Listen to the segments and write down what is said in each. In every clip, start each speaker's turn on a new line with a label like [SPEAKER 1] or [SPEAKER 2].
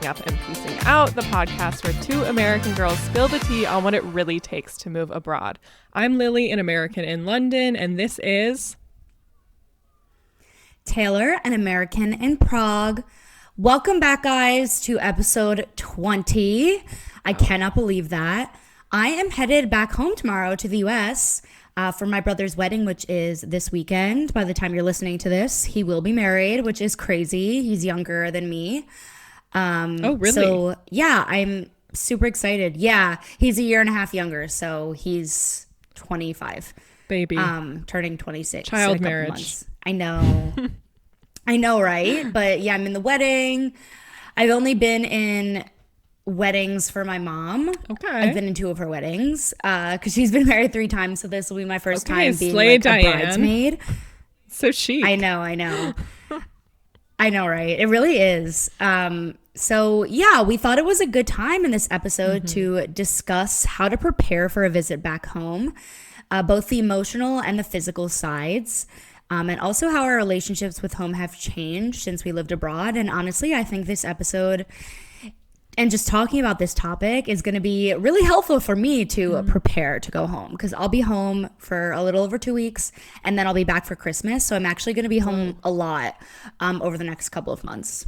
[SPEAKER 1] Up and Piecing Out, the podcast where two American girls spill the tea on what it really takes to move abroad. I'm Lily, an American in London, and this is
[SPEAKER 2] Taylor, an American in Prague. Welcome back, guys, to episode 20. I cannot believe that. I am headed back home tomorrow to the U.S. For my brother's wedding, which is this weekend. By the time you're listening to this, he will be married, which is crazy. He's younger than me.
[SPEAKER 1] Oh, really?
[SPEAKER 2] So, yeah, I'm super excited. Yeah, he's a year and a half younger, so he's 25.
[SPEAKER 1] Baby.
[SPEAKER 2] Turning 26.
[SPEAKER 1] Child
[SPEAKER 2] in a couple
[SPEAKER 1] marriage.
[SPEAKER 2] Months. I know. I know, right? But yeah, I'm in the wedding. I've only been in weddings for my mom.
[SPEAKER 1] Okay.
[SPEAKER 2] I've been in 2 of her weddings because she's been married 3 times. So this will be my first time being
[SPEAKER 1] slay
[SPEAKER 2] like
[SPEAKER 1] Diane.
[SPEAKER 2] a bridesmaid.
[SPEAKER 1] So chic.
[SPEAKER 2] I know. I know, right? It really is. So yeah, we thought it was a good time in this episode to discuss how to prepare for a visit back home, both the emotional and the physical sides. And also how our relationships with home have changed since we lived abroad. And honestly, I think this episode and just talking about this topic is going to be really helpful for me to prepare to go home, because I'll be home for a little over 2 weeks and then I'll be back for Christmas. So I'm actually going to be home a lot over the next couple of months.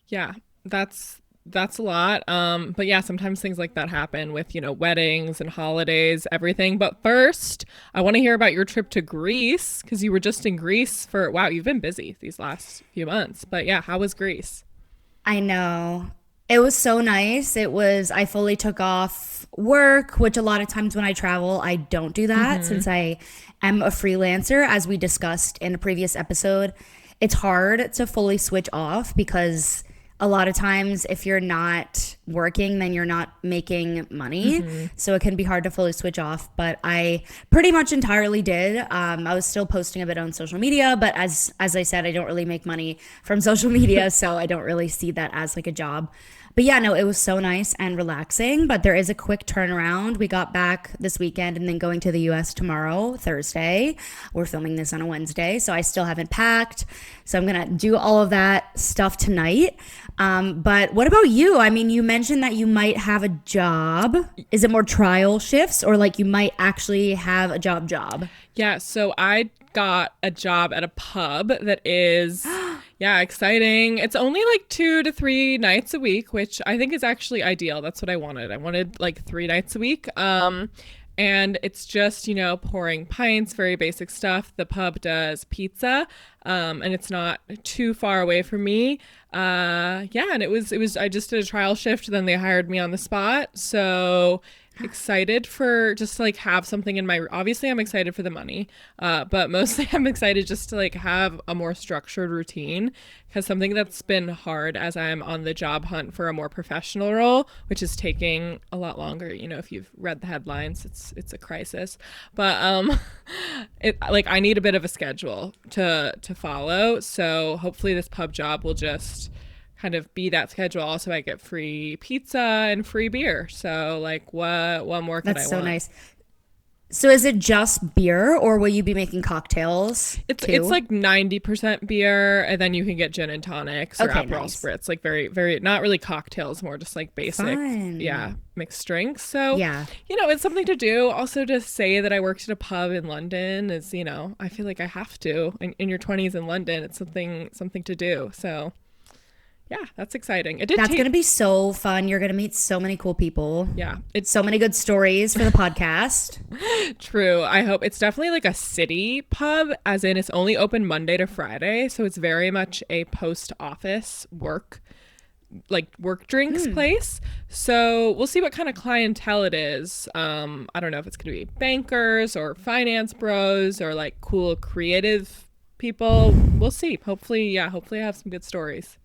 [SPEAKER 1] Yeah, that's a lot. But yeah, sometimes things like that happen with, weddings and holidays, everything. But first, I want to hear about your trip to Greece, because you were just in Greece for, wow, you've been busy these last few months. But yeah, how was Greece?
[SPEAKER 2] I know. It was so nice. I fully took off work, which a lot of times when I travel, I don't do that since I am a freelancer, as we discussed in a previous episode. It's hard to fully switch off because a lot of times if you're not working, then you're not making money. So it can be hard to fully switch off, but I pretty much entirely did. I was still posting a bit on social media, but as I said, I don't really make money from social media, so I don't really see that as like a job. But yeah, no, it was so nice and relaxing, but there is a quick turnaround. We got back this weekend and then going to the US tomorrow, Thursday. We're filming this on a Wednesday, so I still haven't packed. So I'm going to do all of that stuff tonight. But what about you? I mean, you mentioned that you might have a job. Is it more trial shifts or like you might actually have a job?
[SPEAKER 1] Yeah, so I got a job at a pub that is, yeah, exciting. It's only like 2 to 3 nights a week, which I think is actually ideal. That's what I wanted. I wanted like 3 nights a week. And it's just, pouring pints, very basic stuff. The pub does pizza, and it's not too far away from me. And it was, I just did a trial shift, then they hired me on the spot. So excited for just to like have something in my, obviously I'm excited for the money, but mostly I'm excited just to like have a more structured routine, because something that's been hard as I'm on the job hunt for a more professional role, which is taking a lot longer. If you've read the headlines, it's a crisis, but I need a bit of a schedule to follow. So hopefully this pub job will just kind of be that schedule. Also, I get free pizza and free beer. So like what more could I want?
[SPEAKER 2] That's so nice. So is it just beer or will you be making cocktails too?
[SPEAKER 1] It's like 90% beer, and then you can get gin and tonics or Aperol spritz, like very, very, not really cocktails, more just like basic,
[SPEAKER 2] Fun.
[SPEAKER 1] mixed drinks. So,
[SPEAKER 2] yeah,
[SPEAKER 1] it's something to do. Also, to say that I worked at a pub in London is, I feel like I have to. In your 20s in London, it's something to do. So yeah, that's exciting.
[SPEAKER 2] That's going to be so fun. You're going to meet so many cool people.
[SPEAKER 1] Yeah.
[SPEAKER 2] It's so many good stories for the podcast.
[SPEAKER 1] True. I hope it's definitely like a city pub, as in it's only open Monday to Friday. So it's very much a post office work drinks place. So we'll see what kind of clientele it is. I don't know if it's going to be bankers or finance bros or like cool creative people. We'll see. Hopefully I have some good stories.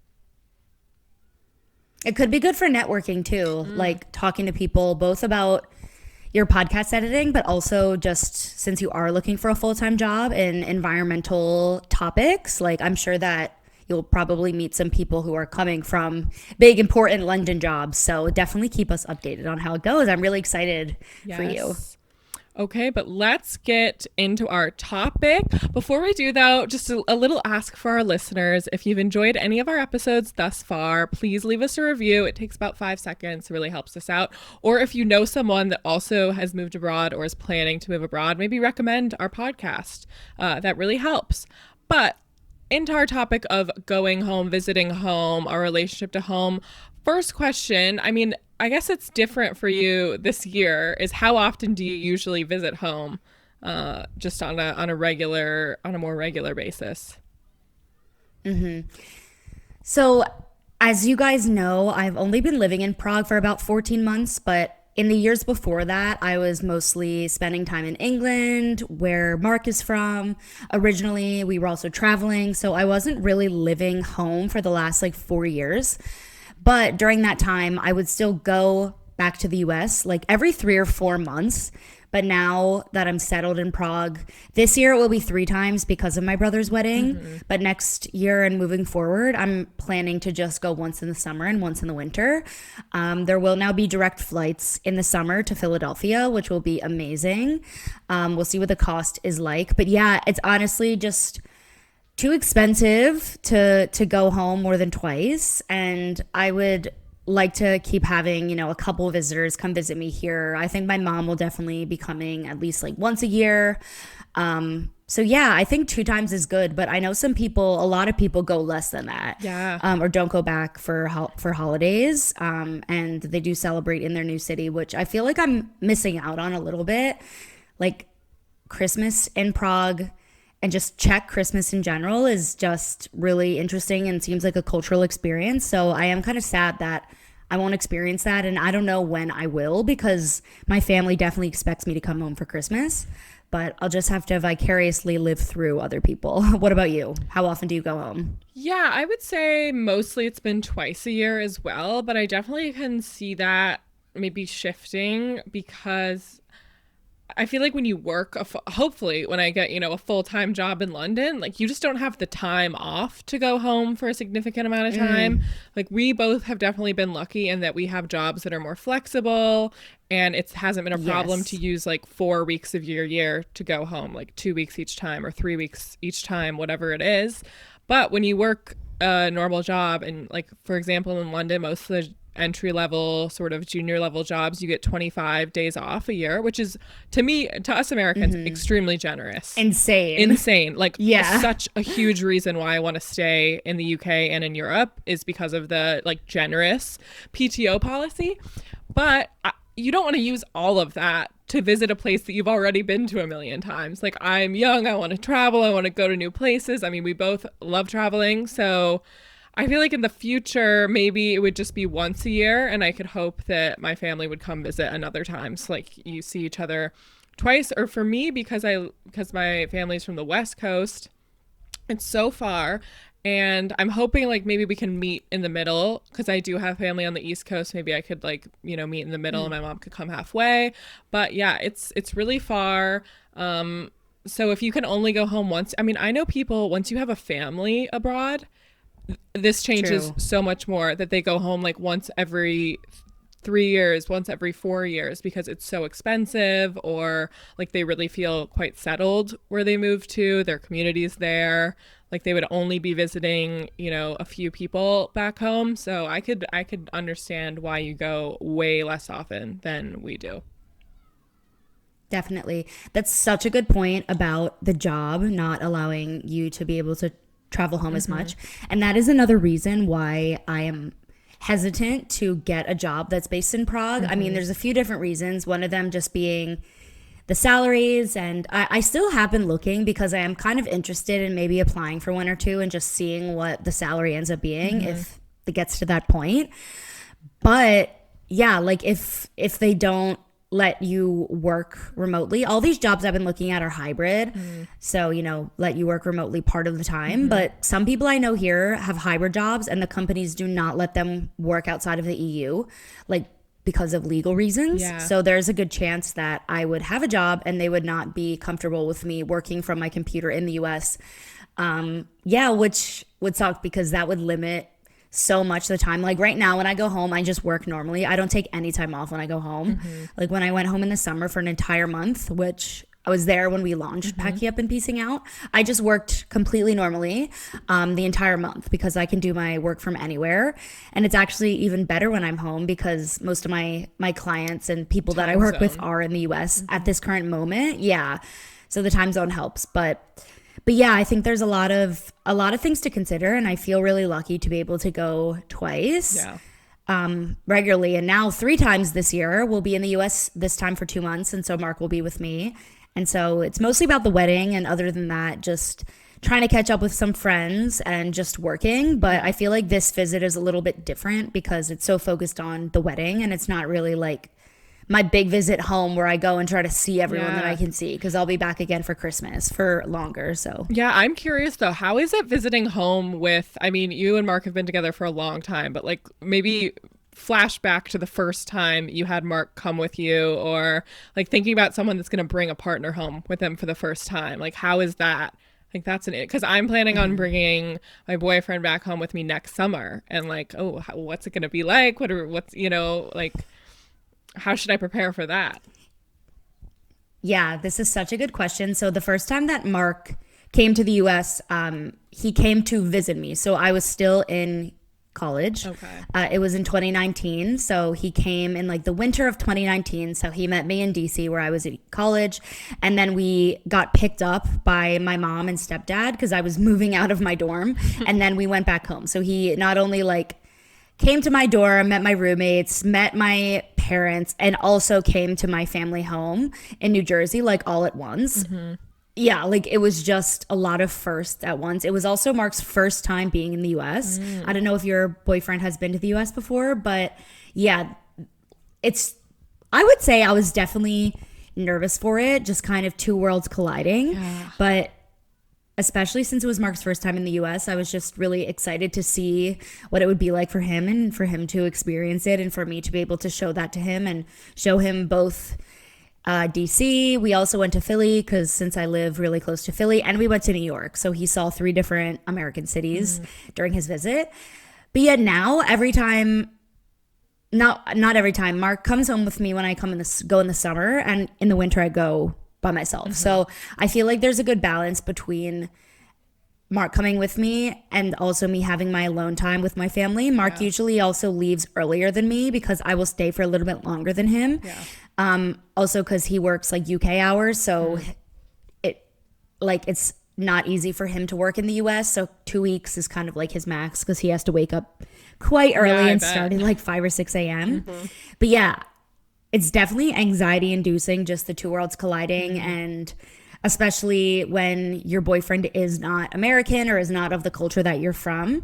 [SPEAKER 2] It could be good for networking too, like talking to people both about your podcast editing, but also just since you are looking for a full-time job in environmental topics. Like I'm sure that you'll probably meet some people who are coming from big, important London jobs. So definitely keep us updated on how it goes. I'm really excited for you.
[SPEAKER 1] Okay, but let's get into our topic. Before we do, though, just a little ask for our listeners. If you've enjoyed any of our episodes thus far, please leave us a review. It takes about 5 seconds, it really helps us out. Or if you know someone that also has moved abroad or is planning to move abroad, maybe recommend our podcast. That really helps. But into our topic of going home, visiting home, our relationship to home. First question, I mean, I guess it's different for you this year, is how often do you usually visit home? Just on a more regular basis.
[SPEAKER 2] So, as you guys know, I've only been living in Prague for about 14 months, but in the years before that, I was mostly spending time in England, where Mark is from. Originally, we were also traveling, so I wasn't really living home for the last like 4 years. But during that time, I would still go back to the US like every 3 or 4 months. But now that I'm settled in Prague, this year it will be 3 times because of my brother's wedding. But next year and moving forward, I'm planning to just go once in the summer and once in the winter. There will now be direct flights in the summer to Philadelphia, which will be amazing. We'll see what the cost is like. But yeah, it's honestly just too expensive to go home more than twice. And I would like to keep having, a couple of visitors come visit me here. I think my mom will definitely be coming at least like once a year. So yeah, I think 2 times is good, but I know a lot of people go less than that.
[SPEAKER 1] Yeah.
[SPEAKER 2] Or don't go back for holidays. And they do celebrate in their new city, which I feel like I'm missing out on a little bit. Like Christmas in Prague and just Czech Christmas in general is just really interesting and seems like a cultural experience. So I am kind of sad that I won't experience that. And I don't know when I will, because my family definitely expects me to come home for Christmas. But I'll just have to vicariously live through other people. What about you? How often do you go home?
[SPEAKER 1] Yeah, I would say mostly it's been twice a year as well, but I definitely can see that maybe shifting because I feel like when you work, hopefully when I get, a full-time job in London, like you just don't have the time off to go home for a significant amount of time. Like we both have definitely been lucky in that we have jobs that are more flexible, and it hasn't been a problem to use like 4 weeks of your year to go home, like 2 weeks each time or 3 weeks each time, whatever it is. But when you work a normal job, and like, for example, in London, most of the entry level sort of junior level jobs, you get 25 days off a year, which is to us Americans extremely generous. Insane. Like such a huge reason why I want to stay in the UK and in Europe is because of the like generous PTO policy. But you don't want to use all of that to visit a place that you've already been to a million times. Like I'm young, I want to travel, I want to go to new places. I mean, we both love traveling, so I feel like in the future, maybe it would just be once a year, and I could hope that my family would come visit another time. So like you see each other twice, or for me, because my family's from the West Coast, it's so far, and I'm hoping like maybe we can meet in the middle, because I do have family on the East Coast. Maybe I could like, meet in the middle and my mom could come halfway. But yeah, it's really far. So if you can only go home once, I mean, I know people, once you have a family abroad, this changes so much more, that they go home like once every 3 years, once every 4 years, because it's so expensive, or like they really feel quite settled where they move to, their community's there, like they would only be visiting, a few people back home. So I could understand why you go way less often than we do.
[SPEAKER 2] Definitely. That's such a good point about the job not allowing you to be able to travel home as much. And that is another reason why I am hesitant to get a job that's based in Prague. I mean, there's a few different reasons. One of them just being the salaries. And I still have been looking because I am kind of interested in maybe applying for one or two and just seeing what the salary ends up being if it gets to that point. But yeah, like if they don't let you work remotely. All these jobs I've been looking at are hybrid. So, let you work remotely part of the time. But some people I know here have hybrid jobs, and the companies do not let them work outside of the EU, like because of legal reasons. Yeah. So there's a good chance that I would have a job and they would not be comfortable with me working from my computer in the US. Which would suck because that would limit so much of the time. Like right now when I go home, I just work normally. I don't take any time off when I go home. Like when I went home in the summer for an entire month, which I was there when we launched Packing Up and Piecing Out, I just worked completely normally the entire month because I can do my work from anywhere. And it's actually even better when I'm home because most of my clients and people that I work with are in the US at this current moment. Yeah. So the time zone helps. But yeah, I think there's a lot of things to consider, and I feel really lucky to be able to go twice regularly, and now 3 times this year. We'll be in the US this time for 2 months, and so Mark will be with me. And so it's mostly about the wedding, and other than that, just trying to catch up with some friends and just working. But I feel like this visit is a little bit different because it's so focused on the wedding, and it's not really like my big visit home where I go and try to see everyone that I can see, because I'll be back again for Christmas for longer. So
[SPEAKER 1] yeah, I'm curious though, how is it visiting home with, I mean, you and Mark have been together for a long time, but like maybe flash back to the first time you had Mark come with you, or like thinking about someone that's going to bring a partner home with them for the first time. Like, how is that? Like, that's because I'm planning on bringing my boyfriend back home with me next summer, and like, oh, what's it going to be like? What's, you know, like, how should I prepare for that?
[SPEAKER 2] yeah, this is such a good question. So the first time that Mark came to the US, he came to visit me. So I was still in college.
[SPEAKER 1] Okay.
[SPEAKER 2] It was in 2019. So he came in like the winter of 2019. So he met me in DC where I was at college. And then we got picked up by my mom and stepdad because I was moving out of my dorm. And then we went back home. So he not only like came to my dorm, met my roommates, met my parents, and also came to my family home in New Jersey, like all at once. Yeah, like it was just a lot of firsts at once. It was also Mark's first time being in the US. I don't know if your boyfriend has been to the US before, but yeah, I would say I was definitely nervous for it, just kind of two worlds colliding. Yeah. But especially since it was Mark's first time in the US, I was just really excited to see what it would be like for him and for him to experience it, and for me to be able to show that to him and show him both DC. We also went to Philly because since I live really close to Philly, and we went to New York. So he saw 3 different American cities during his visit. But yet now, every time, not every time, Mark comes home with me when I go in the summer, and in the winter I go by myself. So I feel like there's a good balance between Mark coming with me and also me having my alone time with my family. Mark usually also leaves earlier than me because I will stay for a little bit longer than him. Also because he works like UK hours, so it's not easy for him to work in the US. So 2 weeks is kind of like his max because he has to wake up quite early and start at like 5 or 6 a.m. But yeah, it's definitely anxiety inducing, just the two worlds colliding. And especially when your boyfriend is not American or is not of the culture that you're from.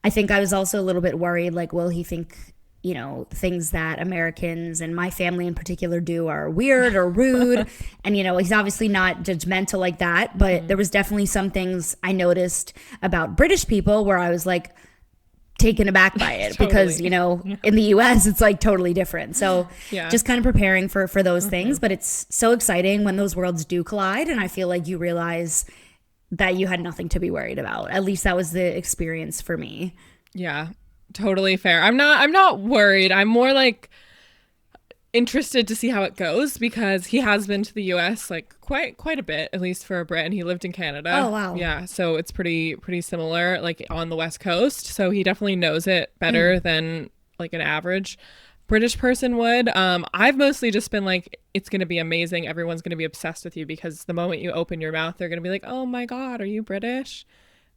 [SPEAKER 2] I think I was also a little bit worried, like, will he think, you know, things that Americans and my family in particular do are weird or rude? And, you know, he's obviously not judgmental like that, but there was definitely some things I noticed about British people where I was like, taken aback by it because, you know, in the US it's like totally different. So just kind of preparing for those things. But it's so exciting when those worlds do collide, and I feel like you realize that you had nothing to be worried about. At least that was the experience for me.
[SPEAKER 1] Yeah, totally fair. I'm not worried. I'm more like interested to see how it goes because he has been to the US like quite a bit, at least for a Brit, and he lived in Canada.
[SPEAKER 2] Oh wow.
[SPEAKER 1] Yeah, so it's pretty similar, like on the West Coast. So he definitely knows it better than like an average British person would. I've mostly just been like, it's gonna be amazing. Everyone's gonna be obsessed with you because the moment you open your mouth, they're gonna be like, oh my God, are you British?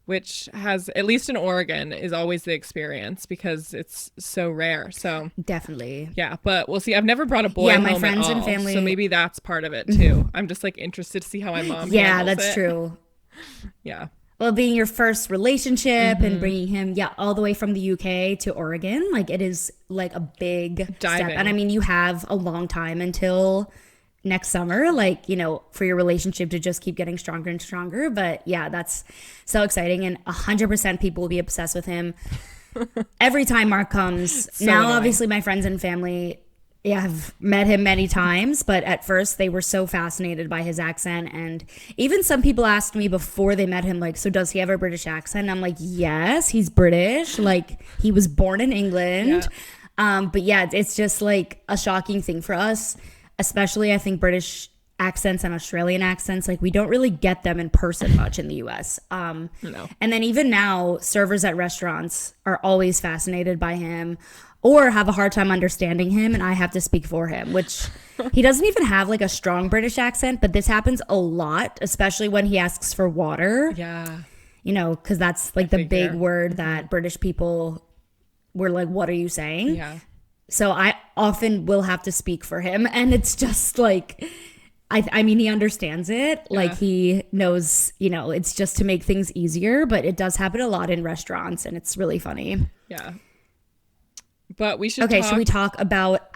[SPEAKER 1] Which has, at least in Oregon, is always the experience because it's so rare. So
[SPEAKER 2] definitely.
[SPEAKER 1] Yeah, but we'll see. I've never brought a boy home
[SPEAKER 2] my friends
[SPEAKER 1] at all,
[SPEAKER 2] and family,
[SPEAKER 1] so maybe that's part of it too. I'm just like interested to see how my mom handles
[SPEAKER 2] that's
[SPEAKER 1] it.
[SPEAKER 2] true.
[SPEAKER 1] Yeah.
[SPEAKER 2] Well, being your first relationship and bringing him, all the way from the UK to Oregon, like it is like a big step. And I mean, you have a long time until next summer, like, you know, for your relationship to just keep getting stronger and stronger. But yeah, that's so exciting, and 100% people will be obsessed with him every time Mark comes. So now, obviously, my friends and family, Yeah, I've met him many times, but at first they were so fascinated by his accent. And even some people asked me before they met him, like, so does he have a British accent? And I'm like, yes, he's British. Like, he was born in England.
[SPEAKER 1] Yeah.
[SPEAKER 2] But yeah, it's just like a shocking thing for us, especially I think British accents and Australian accents. Like, we don't really get them in person much in the US.
[SPEAKER 1] No.
[SPEAKER 2] And then even now, servers at restaurants are always fascinated by him or have a hard time understanding him, and I have to speak for him, which he doesn't even have like a strong British accent, but this happens a lot, especially when he asks for water,
[SPEAKER 1] Yeah.
[SPEAKER 2] you know, because that's like the big word that British people were like, what are you saying?
[SPEAKER 1] Yeah.
[SPEAKER 2] So I often will have to speak for him, and it's just like, I mean, he understands it. Like, he knows, you know, it's just to make things easier, but it does happen a lot in restaurants, and it's really funny.
[SPEAKER 1] Yeah. But we should
[SPEAKER 2] Okay,
[SPEAKER 1] talk.
[SPEAKER 2] should we talk about,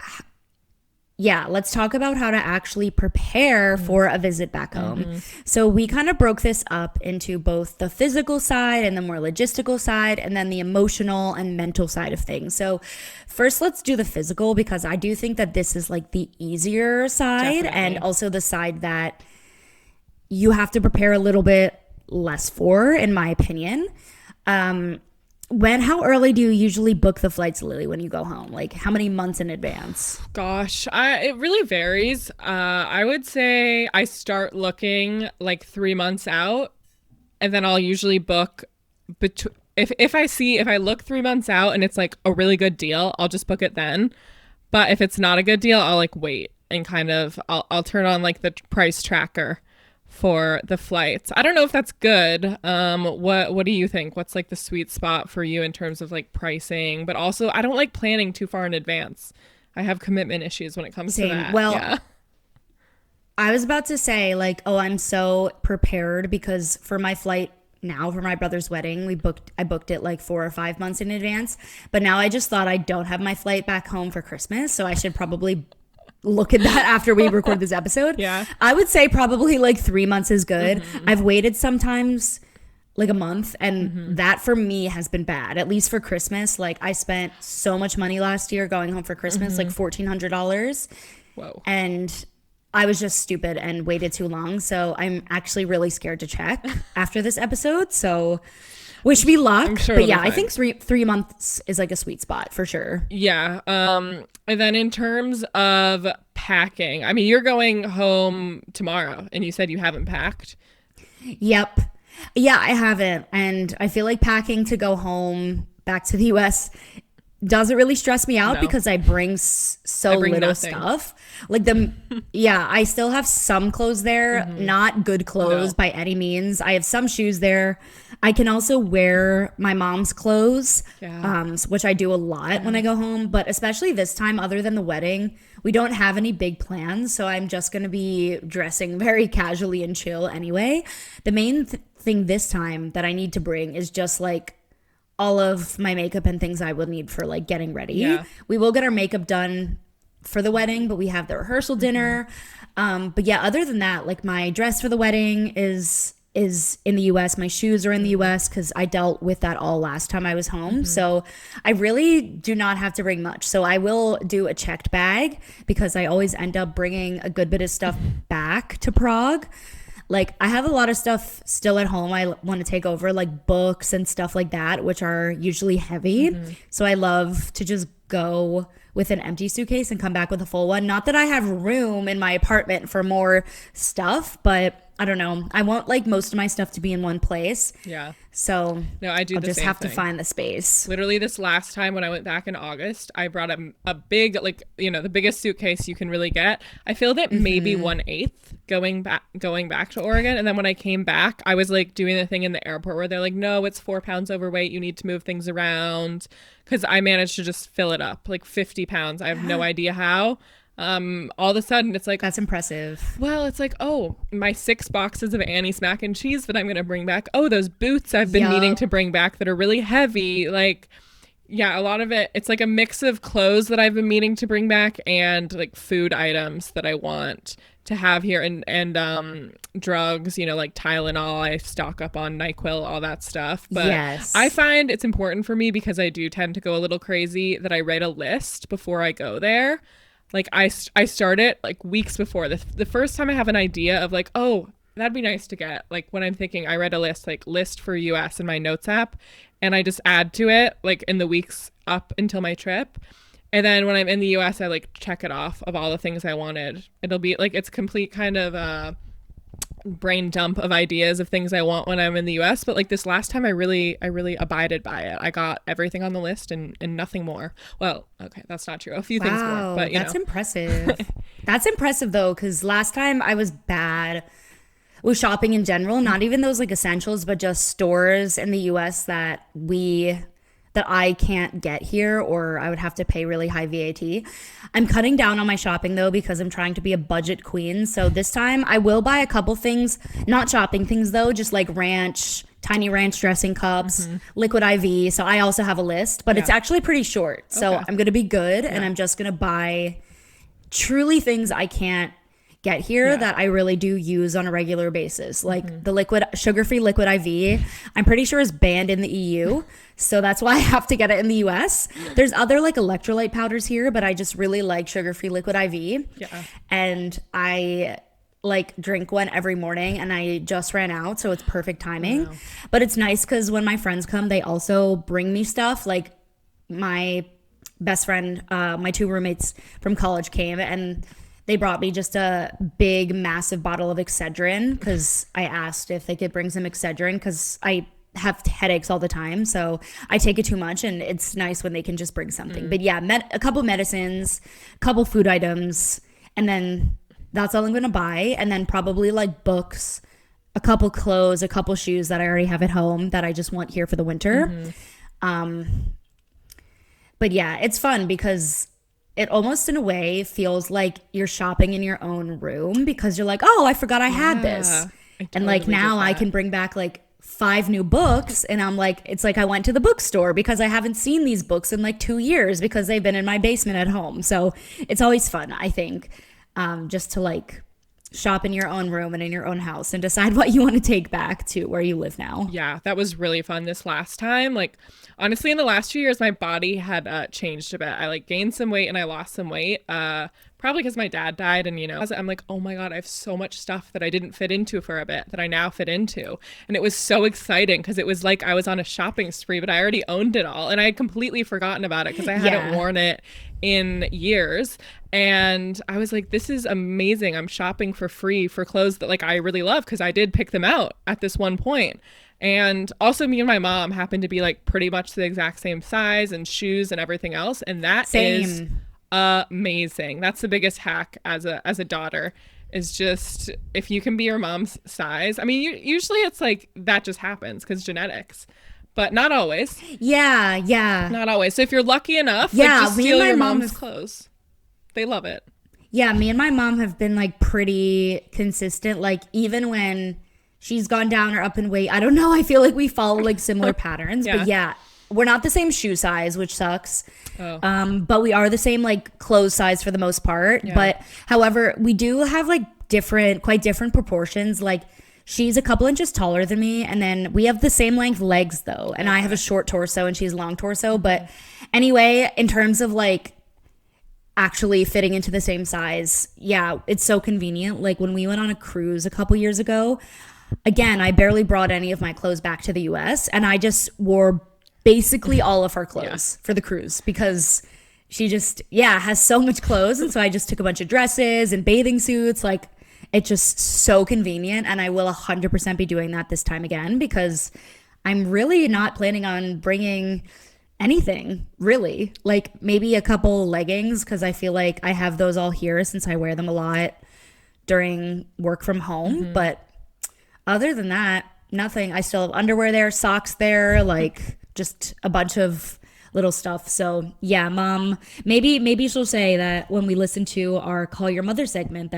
[SPEAKER 2] yeah, let's talk about how to actually prepare for a visit back home. So we kind of broke this up into both the physical side and the more logistical side, and then the emotional and mental side of things. So first, let's do the physical, because I do think that this is like the easier side, and also the side that you have to prepare a little bit less for, in my opinion. How early do you usually book the flights, Lily, when you go home? Like, how many months in advance?
[SPEAKER 1] Gosh, it really varies. I would say I start looking like 3 months out, and then I'll usually book if I look 3 months out and it's like a really good deal, I'll just book it then. But if it's not a good deal, I'll like wait and kind of I'll turn on like the price tracker for the flights. I don't know if that's good. What do you think? What's like the sweet spot for you in terms of like pricing? But also, I don't like planning too far in advance. I have commitment issues when it comes to that.
[SPEAKER 2] Well,
[SPEAKER 1] yeah.
[SPEAKER 2] I was about to say, like, oh, I'm so prepared because for my flight now for my brother's wedding, I booked it like 4 or 5 months in advance. But now I just thought I don't have my flight back home for Christmas, so I should probably look at that after we record this episode.
[SPEAKER 1] Yeah.
[SPEAKER 2] I would say probably like 3 months is good. I've waited sometimes like a month, and that for me has been bad, at least for Christmas. Like, I spent so much money last year going home for Christmas, like $1,400.
[SPEAKER 1] Whoa.
[SPEAKER 2] And I was just stupid and waited too long. So I'm actually really scared to check after this episode. So wish me luck.
[SPEAKER 1] I'm sure
[SPEAKER 2] but
[SPEAKER 1] it'll
[SPEAKER 2] yeah,
[SPEAKER 1] be
[SPEAKER 2] I
[SPEAKER 1] fine.
[SPEAKER 2] think three months is like a sweet spot for sure.
[SPEAKER 1] Yeah. And then in terms of packing, I mean, you're going home tomorrow and you said you haven't packed.
[SPEAKER 2] Yep. Yeah, I haven't. And I feel like packing to go home back to the US doesn't really stress me out because I bring so
[SPEAKER 1] bring
[SPEAKER 2] little
[SPEAKER 1] nothing.
[SPEAKER 2] stuff. Like yeah, I still have some clothes there, not good clothes by any means. I have some shoes there. I can also wear my mom's clothes, which I do a lot when I go home. But especially this time, other than the wedding, we don't have any big plans. So I'm just going to be dressing very casually and chill anyway. The main thing this time that I need to bring is just like all of my makeup and things I will need for like getting ready.
[SPEAKER 1] Yeah.
[SPEAKER 2] We will get our makeup done for the wedding, but we have the rehearsal dinner. But yeah, other than that, like my dress for the wedding is in the US. My shoes are in the US because I dealt with that all last time I was home. So I really do not have to bring much. So I will do a checked bag because I always end up bringing a good bit of stuff back to Prague. Like, I have a lot of stuff still at home I want to take over, like books and stuff like that, which are usually heavy. So I love to just go with an empty suitcase and come back with a full one. Not that I have room in my apartment for more stuff, but I don't know. I want like most of my stuff to be in one place.
[SPEAKER 1] Yeah.
[SPEAKER 2] So
[SPEAKER 1] No, I do
[SPEAKER 2] I'll
[SPEAKER 1] the
[SPEAKER 2] just
[SPEAKER 1] same
[SPEAKER 2] have
[SPEAKER 1] thing.
[SPEAKER 2] to find the space.
[SPEAKER 1] Literally this last time when I went back in August, I brought a big, like, you know, the biggest suitcase you can really get. I filled it maybe 1/8 going back to Oregon. And then when I came back, I was like doing the thing in the airport where they're like, no, it's 4 pounds overweight. You need to move things around. Cause I managed to just fill it up like 50 pounds. I have no idea how. All of a sudden it's like,
[SPEAKER 2] That's impressive.
[SPEAKER 1] well, it's like, oh, my 6 boxes of Annie's mac and cheese that I'm going to bring back. Oh, those boots I've been needing to bring back that are really heavy. Like, yeah, a lot of it, it's like a mix of clothes that I've been meaning to bring back and like food items that I want to have here and drugs, you know, like Tylenol. I stock up on NyQuil, all that stuff. But
[SPEAKER 2] Yes.
[SPEAKER 1] I find it's important for me because I do tend to go a little crazy that I write a list before I go there. Like I start it like weeks before. The first time I have an idea of like, oh, that'd be nice to get. Like when I'm thinking, I read a list, like list for US in my notes app, and I just add to it like in the weeks up until my trip. And then when I'm in the US, I like check it off of all the things I wanted. It'll be like it's complete kind of brain dump of ideas of things I want when I'm in the US. But like this last time I really abided by it. I got everything on the list and nothing more. Well, okay, that's not true. A few things more, but
[SPEAKER 2] that's impressive. That's impressive though, because last time I was bad with shopping in general, not even those like essentials, but just stores in the US that I can't get here, or I would have to pay really high VAT. I'm cutting down on my shopping though because I'm trying to be a budget queen. So this time I will buy a couple things, not shopping things though, just like tiny ranch dressing cups, liquid IV. So I also have a list, but it's actually pretty short. So I'm going to be good and I'm just going to buy truly things I can't get here that I really do use on a regular basis. Like the sugar-free liquid IV, I'm pretty sure is banned in the EU. So that's why I have to get it in the US. There's other like electrolyte powders here, but I just really like sugar-free liquid IV. Yeah. And I like drink one every morning and I just ran out. So it's perfect timing. Wow. But it's nice because when my friends come, they also bring me stuff. Like my best friend, my two roommates from college came and they brought me just a big, massive bottle of Excedrin because I asked if they could bring some Excedrin because I have headaches all the time. So I take it too much and it's nice when they can just bring something. But yeah, a couple medicines, a couple food items, and then that's all I'm going to buy. And then probably like books, a couple clothes, a couple shoes that I already have at home that I just want here for the winter. But yeah, it's fun because it almost in a way feels like you're shopping in your own room because you're like, oh, I forgot I had this. And like now I can bring back like 5 new books and I'm like, it's like I went to the bookstore because I haven't seen these books in like 2 years because they've been in my basement at home. So it's always fun, I think, just to like shop in your own room and in your own house and decide what you want to take back to where you live now.
[SPEAKER 1] Yeah, that was really fun this last time. Like honestly, in the last few years, my body had changed a bit. I like gained some weight and I lost some weight. Probably because my dad died, and I'm like, oh my God, I have so much stuff that I didn't fit into for a bit that I now fit into. And it was so exciting because it was like I was on a shopping spree, but I already owned it all. And I had completely forgotten about it because I hadn't worn it in years. And I was like, this is amazing. I'm shopping for free for clothes that like I really love because I did pick them out at this one point. And also me and my mom happened to be like pretty much the exact same size and shoes and everything else. And that is amazing. That's the biggest hack as a daughter, is just if you can be your mom's size. I mean, usually it's like that just happens because genetics, but not always.
[SPEAKER 2] Yeah.
[SPEAKER 1] Not always. So if you're lucky enough, like, just steal your mom's clothes. They love it.
[SPEAKER 2] Yeah, me and my mom have been like pretty consistent. Like even when she's gone down or up in weight, I don't know, I feel like we follow like similar patterns. But yeah, we're not the same shoe size, which sucks. But we are the same like clothes size for the most part. But however, we do have like quite different proportions. Like she's a couple inches taller than me, and then we have the same length legs though. And I have a short torso and she's long torso. But anyway, in terms of like actually fitting into the same size, yeah, it's so convenient. Like when we went on a cruise a couple years ago, again, I barely brought any of my clothes back to the US, and I just wore basically all of her clothes for the cruise because she just has so much clothes. And so I just took a bunch of dresses and bathing suits. Like it's just so convenient, and I will 100% be doing that this time again because I'm really not planning on bringing anything, really. Like maybe a couple leggings because I feel like I have those all here since I wear them a lot during work from home. But other than that, nothing. I still have underwear there, socks there, like just a bunch of little stuff. So yeah, mom, maybe she'll say that when we listen to our Call Your Mother segment,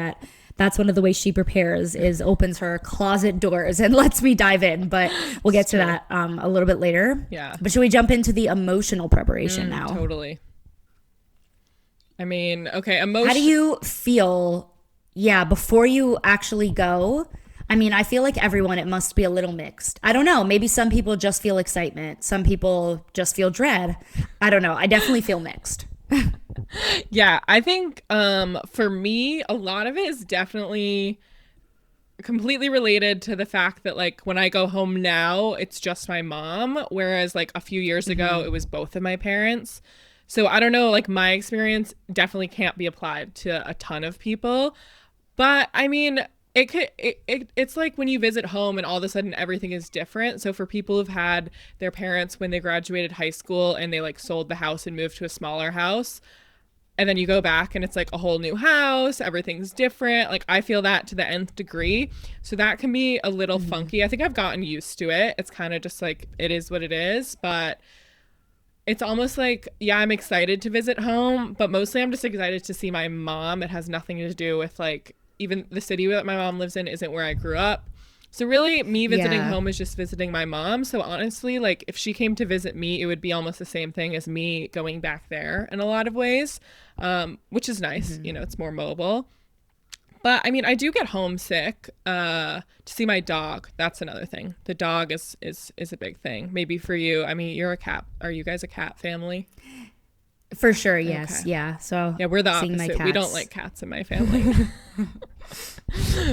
[SPEAKER 2] that's one of the ways she prepares is opens her closet doors and lets me dive in. But we'll get to that a little bit later. Yeah. But should we jump into the emotional preparation now?
[SPEAKER 1] Totally. I mean, okay,
[SPEAKER 2] How do you feel, before you actually go? I mean, I feel like everyone, it must be a little mixed. I don't know. Maybe some people just feel excitement. Some people just feel dread. I don't know. I definitely feel mixed.
[SPEAKER 1] Yeah, I think for me, a lot of it is definitely completely related to the fact that like when I go home now, it's just my mom, whereas like a few years ago it was both of my parents. So I don't know, like my experience definitely can't be applied to a ton of people, but I mean, it's like when you visit home and all of a sudden everything is different. So for people who've had their parents when they graduated high school and they like sold the house and moved to a smaller house, and then you go back and it's like a whole new house, everything's different. Like I feel that to the nth degree. So that can be a little funky. I think I've gotten used to it. It's kind of just like it is what it is, but it's almost like, yeah, I'm excited to visit home, but mostly I'm just excited to see my mom. It has nothing to do with like even the city that my mom lives in isn't where I grew up. So really me visiting
[SPEAKER 2] Yeah.
[SPEAKER 1] home is just visiting my mom. So honestly, like if she came to visit me, it would be almost the same thing as me going back there in a lot of ways, which is nice. You know, it's more mobile. But I mean, I do get homesick to see my dog. That's another thing. The dog is a big thing. Maybe for you. I mean, you're a cat. Are you guys a cat family?
[SPEAKER 2] For sure,
[SPEAKER 1] Okay.
[SPEAKER 2] yes. Yeah. So
[SPEAKER 1] Yeah, we're the
[SPEAKER 2] seeing my
[SPEAKER 1] opposite. We don't
[SPEAKER 2] cats.
[SPEAKER 1] like cats in my family.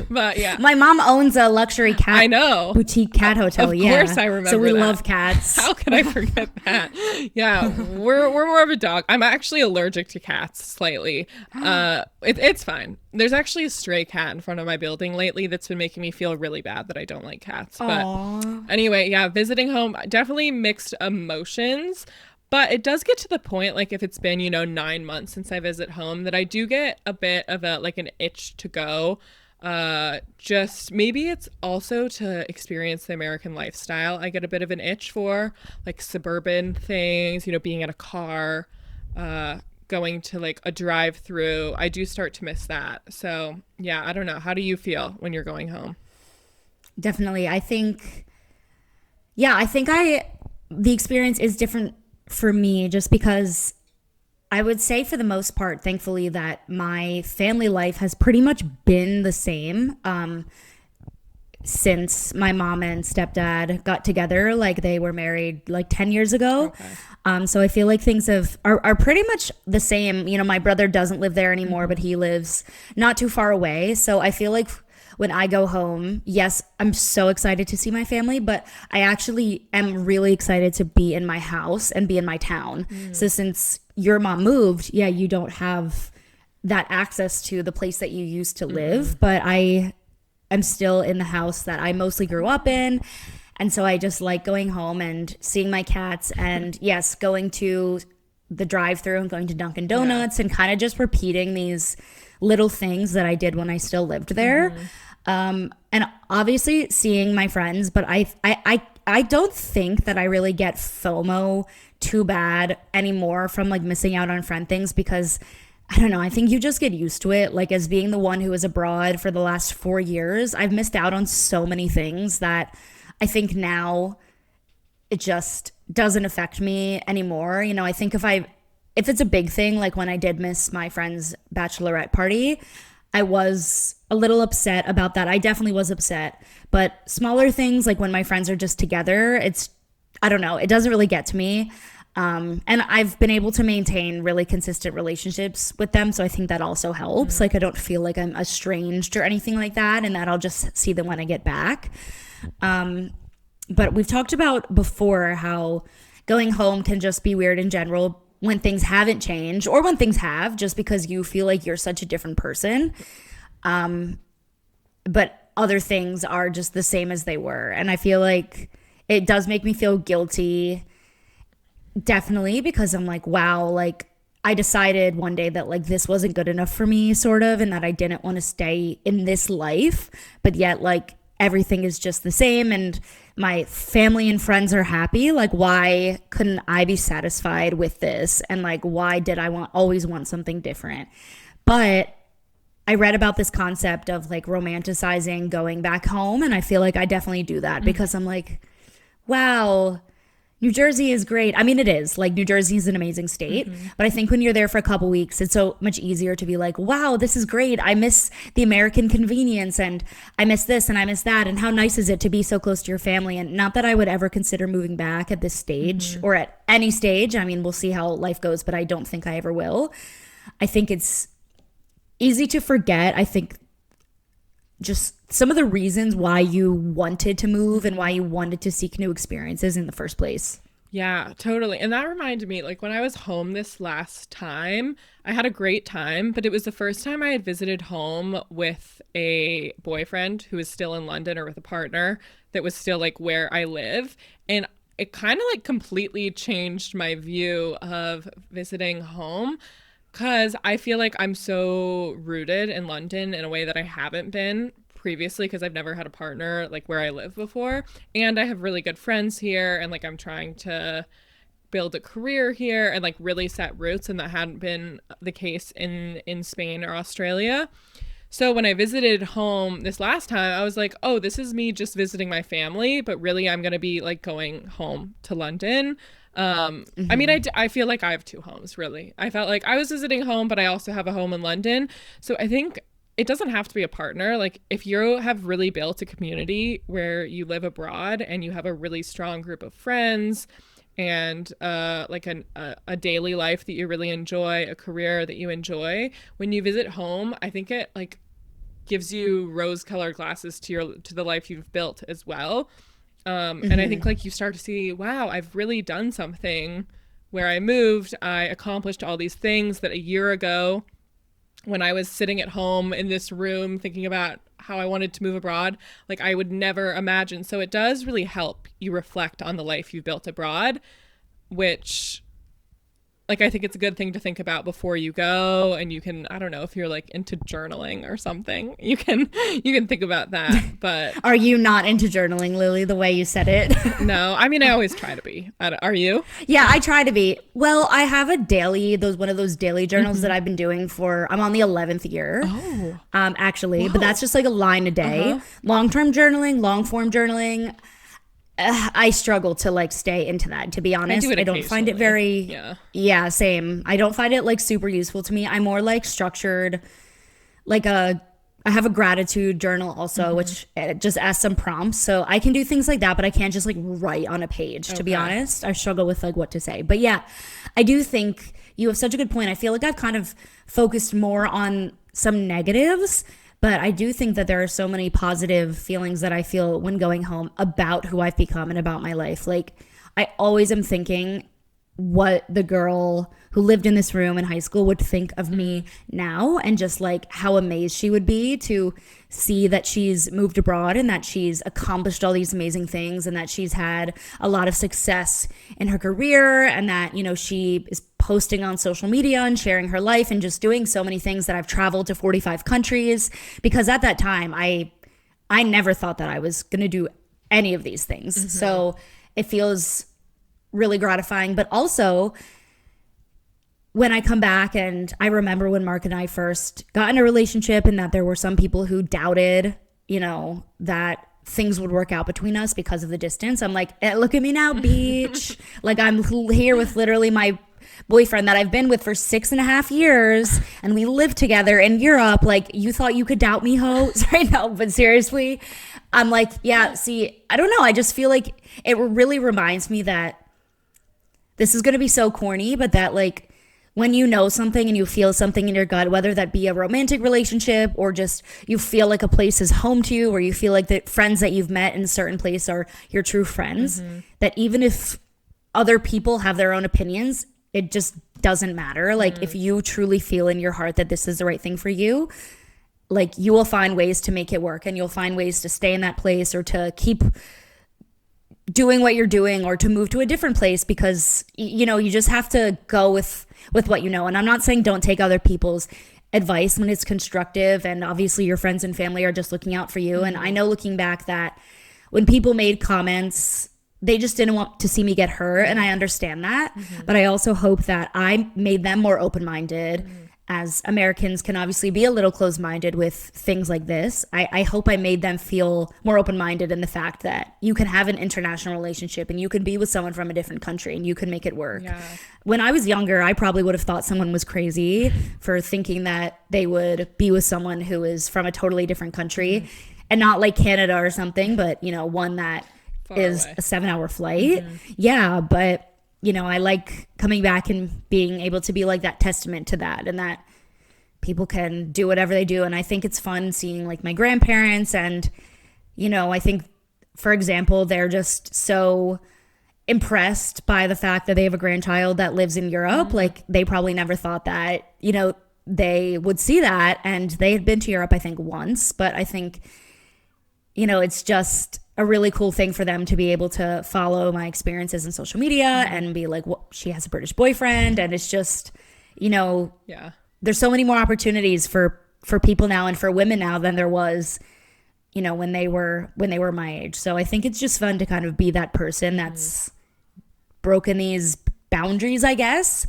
[SPEAKER 1] But yeah,
[SPEAKER 2] My mom owns a luxury
[SPEAKER 1] I
[SPEAKER 2] cat
[SPEAKER 1] know.
[SPEAKER 2] boutique cat hotel.
[SPEAKER 1] Of
[SPEAKER 2] Yeah.
[SPEAKER 1] course I remember
[SPEAKER 2] So we
[SPEAKER 1] that.
[SPEAKER 2] love cats.
[SPEAKER 1] How could I forget that? Yeah, we're more of a dog. I'm actually allergic to cats slightly. It's fine. There's actually a stray cat in front of my building lately that's been making me feel really bad that I don't like cats. But
[SPEAKER 2] Aw.
[SPEAKER 1] anyway, yeah, visiting home, definitely mixed emotions. But it does get to the point, like if it's been, 9 months since I visit home, that I do get a bit of a like an itch to go. Just maybe it's also to experience the American lifestyle. I get a bit of an itch for like suburban things, being in a car, going to like a drive through. I do start to miss that. So yeah, I don't know. How do you feel when you're going home?
[SPEAKER 2] Definitely. I think the experience is different for me just because I would say for the most part, thankfully, that my family life has pretty much been the same since my mom and stepdad got together. Like they were married like 10 years ago.
[SPEAKER 1] Okay.
[SPEAKER 2] So I feel like things are pretty much the same. My brother doesn't live there anymore, but he lives not too far away. So I feel like when I go home, yes, I'm so excited to see my family, but I actually am really excited to be in my house and be in my town. So since your mom moved, yeah, you don't have that access to the place that you used to live, but I am still in the house that I mostly grew up in. And so I just like going home and seeing my cats and yes, going to the drive-through and going to Dunkin' Donuts and kind of just repeating these little things that I did when I still lived there. And obviously seeing my friends, but I don't think that I really get FOMO too bad anymore from like missing out on friend things because I don't know, I think you just get used to it. Like as being the one who was abroad for the last 4 years, I've missed out on so many things that I think now it just doesn't affect me anymore. I think if it's a big thing, like when I did miss my friend's bachelorette party, I was a little upset about that. I definitely was upset. But smaller things, like when my friends are just together, I don't know, it doesn't really get to me. And I've been able to maintain really consistent relationships with them. So I think that also helps. Like I don't feel like I'm estranged or anything like that, and that I'll just see them when I get back. But we've talked about before how going home can just be weird in general when things haven't changed or when things have, just because you feel like you're such a different person. But other things are just the same as they were. And I feel like it does make me feel guilty, definitely, because I'm like, wow, like I decided one day that like this wasn't good enough for me, sort of, and that I didn't want to stay in this life. But yet, like, everything is just the same and my family and friends are happy. Like, why couldn't I be satisfied with this? And like, why did I always want something different? But I read about this concept of like romanticizing going back home, and I feel like I definitely do that because I'm like, wow, New Jersey is great. I mean, it is. Like, New Jersey is an amazing state. But I think when you're there for a couple weeks, it's so much easier to be like, wow, this is great. I miss the American convenience, and I miss this and I miss that. And how nice is it to be so close to your family? And not that I would ever consider moving back at this stage or at any stage. I mean, we'll see how life goes, but I don't think I ever will. I think it's easy to forget. I think just some of the reasons why you wanted to move and why you wanted to seek new experiences in the first place.
[SPEAKER 1] Yeah, totally. And that reminded me, like when I was home this last time, I had a great time, but it was the first time I had visited home with a boyfriend who was still in London, or with a partner that was still like where I live. And it kind of like completely changed my view of visiting home, because I feel like I'm so rooted in London in a way that I haven't been previously, because I've never had a partner like where I live before. And I have really good friends here, and like I'm trying to build a career here and like really set roots, and that hadn't been the case in Spain or Australia. So when I visited home this last time, I was like, oh, this is me just visiting my family, but really I'm going to be like going home to London. I mean, I feel like I have two homes, really. I felt like I was visiting home, but I also have a home in London. So I think it doesn't have to be a partner. Like if you have really built a community where you live abroad and you have a really strong group of friends and like a daily life that you really enjoy, a career that you enjoy, when you visit home, I think it like gives you rose-colored glasses to the life you've built as well. And I think like you start to see, wow, I've really done something. Where I moved, I accomplished all these things that a year ago, when I was sitting at home in this room thinking about how I wanted to move abroad, like I would never imagine. So it does really help you reflect on the life you've built abroad, which like I think it's a good thing to think about before you go. And you can, I don't know if you're like into journaling or something, you can think about that. But
[SPEAKER 2] Are you not into journaling, Lily, the way you said it?
[SPEAKER 1] no, I mean, I always try to be. Are you?
[SPEAKER 2] Yeah, I try to be. Well, I have a daily, one of those daily journals that I've been doing I'm on the 11th year.
[SPEAKER 1] Oh.
[SPEAKER 2] Actually, but that's just like a line a day. Long-term journaling, long-form journaling. I struggle to like stay into that, to be honest. I don't find it very, yeah, same. I don't find it like super useful to me. I'm more like structured, like I have a gratitude journal also, which just asks some prompts. So I can do things like that, but I can't just like write on a page, to be honest. I struggle with like what to say. But yeah, I do think you have such a good point. I feel like I've kind of focused more on some negatives, but I do think that there are so many positive feelings that I feel when going home about who I've become and about my life. Like, I always am thinking what the girl who lived in this room in high school would think of me now, and just like how amazed she would be to see that she's moved abroad and that she's accomplished all these amazing things and that she's had a lot of success in her career, and that, you know, she is posting on social media and sharing her life and just doing so many things, that I've traveled to 45 countries. Because at that time, I never thought that I was going to do any of these things. So it feels really gratifying. But also, when I come back and I remember when Mark and I first got in a relationship, and that there were some people who doubted, you know, that things would work out between us because of the distance. I'm like, look at me now, beach. Like, I'm here with literally my boyfriend that I've been with for 6.5 years, and we live together in Europe. Like, you thought you could doubt me, ho? Sorry, no, but seriously, I'm like, yeah, see, I don't know. I just feel like it really reminds me that this is going to be so corny, but that like, when you know something and you feel something in your gut, whether that be a romantic relationship or just you feel like a place is home to you, or you feel like the friends that you've met in a certain place are your true friends, that even if other people have their own opinions, it just doesn't matter. Like, if you truly feel in your heart that this is the right thing for you, like, you will find ways to make it work, and you'll find ways to stay in that place or to keep doing what you're doing or to move to a different place, because, you know, you just have to go with what you know. And I'm not saying don't take other people's advice when it's constructive, and obviously your friends and family are just looking out for you. And I know, looking back, that when people made comments, they just didn't want to see me get hurt, and I understand that. But I also hope that I made them more open-minded as Americans can obviously be a little closed-minded with things like this. I hope I made them feel more open-minded in the fact that you can have an international relationship and you can be with someone from a different country and you can make it work.
[SPEAKER 1] Yeah.
[SPEAKER 2] When I was younger, I probably would have thought someone was crazy for thinking that they would be with someone who is from a totally different country and not like Canada or something, but, you know, one that
[SPEAKER 1] Far
[SPEAKER 2] is
[SPEAKER 1] away.
[SPEAKER 2] a 7-hour flight. Yeah, but you know, I like coming back and being able to be like that testament to that, and that people can do whatever they do. And I think it's fun seeing like my grandparents, and, you know, I think, for example, they're just so impressed by the fact that they have a grandchild that lives in Europe. Like, they probably never thought that, you know, they would see that. And they had been to Europe, I think, once, but I think, you know, it's just a really cool thing for them to be able to follow my experiences in social media and be like, well, she has a British boyfriend. And it's just, you know,
[SPEAKER 1] Yeah.
[SPEAKER 2] there's so many more opportunities for people now and for women now than there was, you know, when they were my age. So I think it's just fun to kind of be that person that's broken these boundaries, I guess,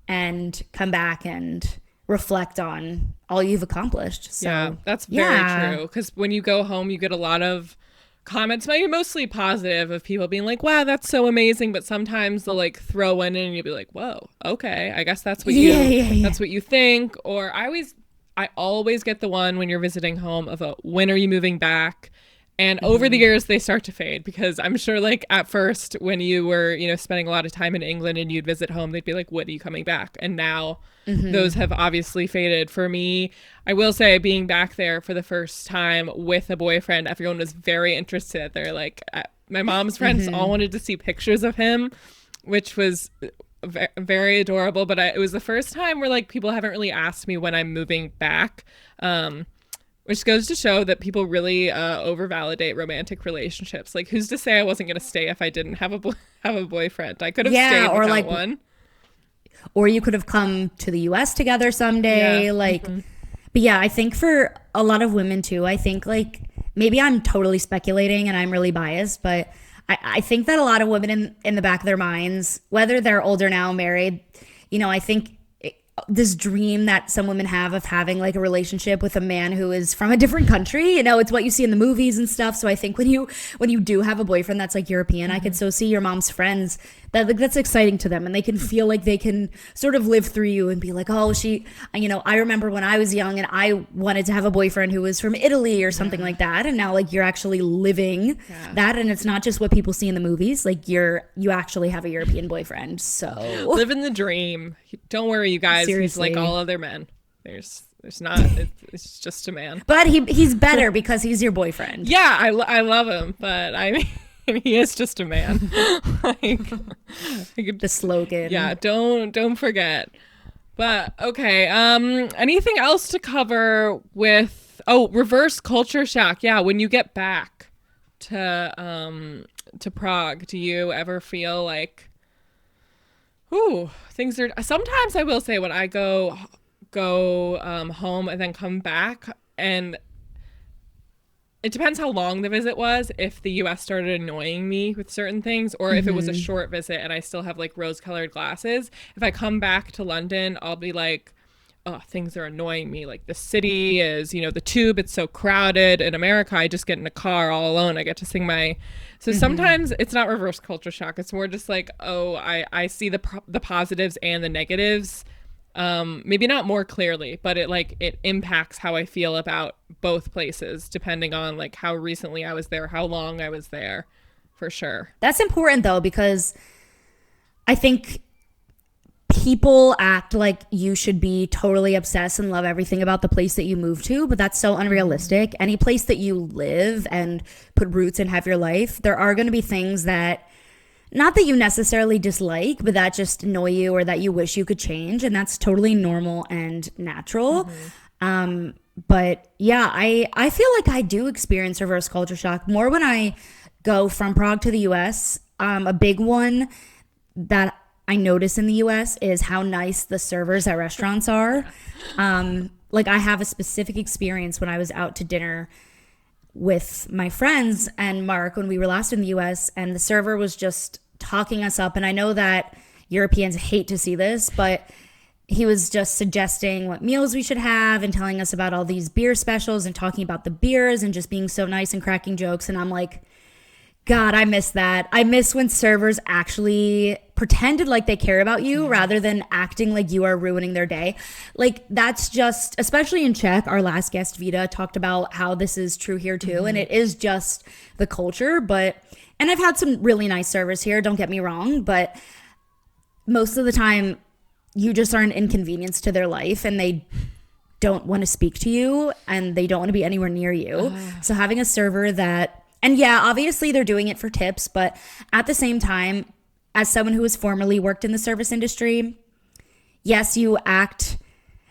[SPEAKER 2] and come back and reflect on all you've accomplished. So
[SPEAKER 1] Yeah, that's very true. Because when you go home, you get a lot of comments, maybe mostly positive, of people being like, wow, that's so amazing. But sometimes they'll like throw one in and you'll be like, whoa, okay, I guess that's what that's what you think. Or I always get the one when you're visiting home of a, when are you moving back? And over the years, they start to fade, because I'm sure like at first when you were, you know, spending a lot of time in England and you'd visit home, they'd be like, when are you coming back? And now those have obviously faded. For me, I will say, being back there for the first time with a boyfriend, everyone was very interested. They're like, my mom's friends all wanted to see pictures of him, which was very adorable. But it was the first time where like people haven't really asked me when I'm moving back. Which goes to show that people really overvalidate romantic relationships. Like, who's to say I wasn't going to stay if I didn't have a boyfriend? I could have stayed
[SPEAKER 2] or
[SPEAKER 1] without
[SPEAKER 2] like
[SPEAKER 1] one.
[SPEAKER 2] Or you could have come to the US together someday.
[SPEAKER 1] Yeah.
[SPEAKER 2] Like, but yeah, I think for a lot of women too, I think like, maybe I'm totally speculating and I'm really biased, but I think that a lot of women in the back of their minds, whether they're older now, married, you know, I think this dream that some women have of having like a relationship with a man who is from a different country, you know, it's what you see in the movies and stuff. So I think when you do have a boyfriend that's like European, I could so see your mom's friends that like, that's exciting to them, and they can feel like they can sort of live through you and be like, oh, she, you know, I remember when I was young and I wanted to have a boyfriend who was from Italy or something like that, and now like you're actually living that, and it's not just what people see in the movies. Like you actually have a European boyfriend. So
[SPEAKER 1] Living the dream. Don't worry, you guys.
[SPEAKER 2] Seriously.
[SPEAKER 1] He's like all other men. There's not. It's just a man.
[SPEAKER 2] But he's better because he's your boyfriend.
[SPEAKER 1] Yeah, I love him, but I mean, he is just a man. Like,
[SPEAKER 2] The slogan.
[SPEAKER 1] yeah, don't forget. But okay, anything else to cover with reverse culture shock? Yeah, when you get back to Prague, do you ever feel like, ooh, things are, sometimes I will say when I go home and then come back, and it depends how long the visit was, if the US started annoying me with certain things, or if it was a short visit and I still have like rose-colored glasses. If I come back to London, I'll be like, oh, things are annoying me. Like, the city is, you know, the tube, it's so crowded. In America, I just get in a car all alone. I get to sing my... So sometimes it's not reverse culture shock. It's more just like, oh, I see the positives and the negatives. Maybe not more clearly, but it impacts how I feel about both places, depending on like how recently I was there, how long I was there, for sure.
[SPEAKER 2] That's important though, because I think people act like you should be totally obsessed and love everything about the place that you move to, but that's so unrealistic. Any place that you live and put roots and have your life, there are going to be things that, not that you necessarily dislike, but that just annoy you or that you wish you could change, and that's totally normal and natural. But yeah, I feel like I do experience reverse culture shock more when I go from Prague to the US. A big one that I notice in the US is how nice the servers at restaurants are. Like, I have a specific experience when I was out to dinner with my friends and Mark when we were last in the US, and the server was just talking us up. And I know that Europeans hate to see this, but he was just suggesting what meals we should have and telling us about all these beer specials and talking about the beers and just being so nice and cracking jokes. And I'm like, God, I miss that. I miss when servers actually pretended like they care about you rather than acting like you are ruining their day. Like, that's just, especially in Czech, our last guest, Vita, talked about how this is true here too. And it is just the culture. But, and I've had some really nice servers here, don't get me wrong. But most of the time, you just are an inconvenience to their life and they don't want to speak to you and they don't want to be anywhere near you. So having a server that, and yeah, obviously they're doing it for tips, but at the same time, as someone who has formerly worked in the service industry, yes, you act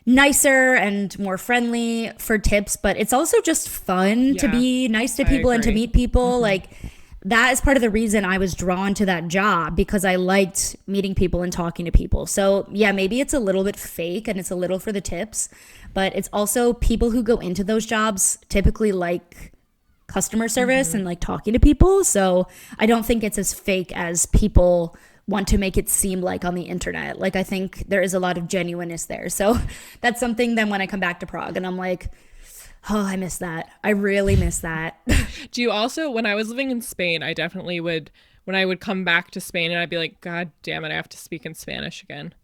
[SPEAKER 2] nicer and more friendly for tips, but it's also just fun to be nice to people and to meet people. Like, that is part of the reason I was drawn to that job, because I liked meeting people and talking to people. So yeah, maybe it's a little bit fake and it's a little for the tips, but it's also people who go into those jobs typically like customer service and like talking to people. So I don't think it's as fake as people want to make it seem like on the internet. Like, I think there is a lot of genuineness there. So that's something then when I come back to Prague and I'm like, oh, I miss that. I really miss that.
[SPEAKER 1] Do you also, when I was living in Spain, I definitely would, when I would come back to Spain and I'd be like, God damn it, I have to speak in Spanish again.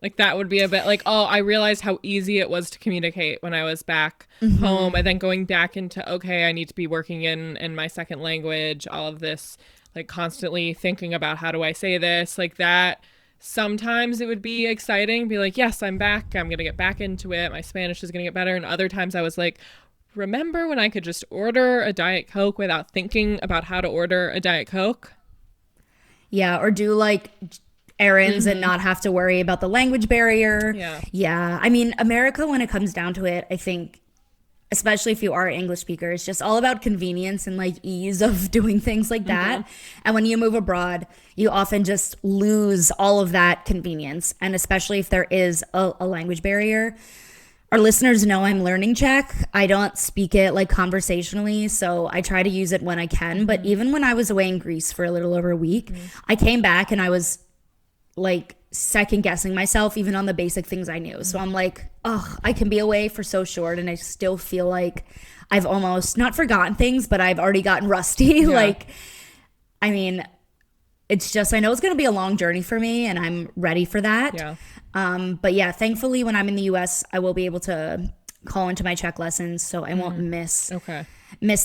[SPEAKER 1] Like, that would be a bit like, oh, I realized how easy it was to communicate when I was back home. And then going back into, okay, I need to be working in my second language, all of this, like constantly thinking about how do I say this, like that. Sometimes it would be exciting, be like, yes, I'm back. I'm going to get back into it. My Spanish is going to get better. And other times I was like, remember when I could just order a Diet Coke without thinking about how to order a Diet Coke?
[SPEAKER 2] Yeah, or do like errands and not have to worry about the language barrier. Yeah. I mean, America, when it comes down to it, I think, especially if you are an English speaker, it's just all about convenience and like ease of doing things like that. And when you move abroad, you often just lose all of that convenience. And especially if there is a language barrier. Our listeners know I'm learning Czech. I don't speak it like conversationally, so I try to use it when I can. But even when I was away in Greece for a little over a week, I came back and I was like second guessing myself even on the basic things I knew. So I'm like, oh, I can be away for so short and I still feel like I've almost not forgotten things, but I've already gotten rusty. Like, I mean, it's just, I know it's going to be a long journey for me and I'm ready for that. But yeah, thankfully when I'm in the US, I will be able to call into my Czech lessons, so I won't miss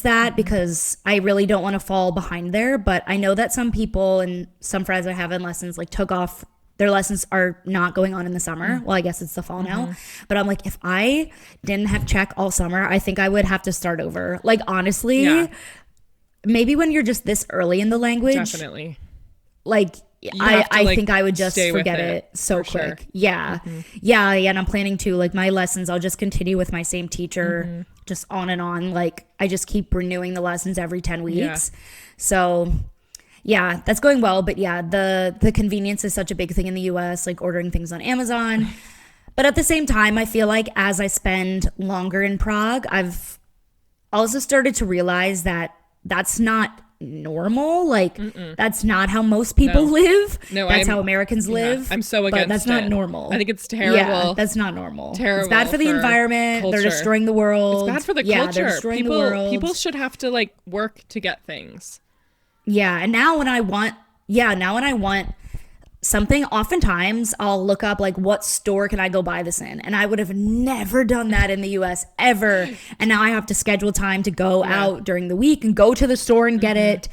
[SPEAKER 2] that because I really don't want to fall behind there. But I know that some people and some friends I have in lessons like took off, their lessons are not going on in the summer. Well, I guess it's the fall now. But I'm like, if I didn't have Czech all summer, I think I would have to start over. Like, honestly, maybe when you're just this early in the language, like, I think I would just forget it so quick. Yeah. And I'm planning to, like, my lessons, I'll just continue with my same teacher, just on and on. Like, I just keep renewing the lessons every 10 weeks. So yeah, that's going well. But yeah, the convenience is such a big thing in the US, like ordering things on Amazon. But at the same time, I feel like as I spend longer in Prague, I've also started to realize that that's not normal. Like, that's not how most people live. That's how Americans live.
[SPEAKER 1] I'm so against it.
[SPEAKER 2] But that's not normal.
[SPEAKER 1] I think it's terrible.
[SPEAKER 2] Yeah, that's not normal.
[SPEAKER 1] Terrible.
[SPEAKER 2] It's bad for the environment.
[SPEAKER 1] Culture.
[SPEAKER 2] They're destroying the world.
[SPEAKER 1] It's bad for the culture.
[SPEAKER 2] They're destroying the world.
[SPEAKER 1] People should have to like work to get things.
[SPEAKER 2] Yeah, and now when I want something, oftentimes I'll look up like what store can I go buy this in, and I would have never done that in the US ever. And now I have to schedule time to go out during the week and go to the store and get it.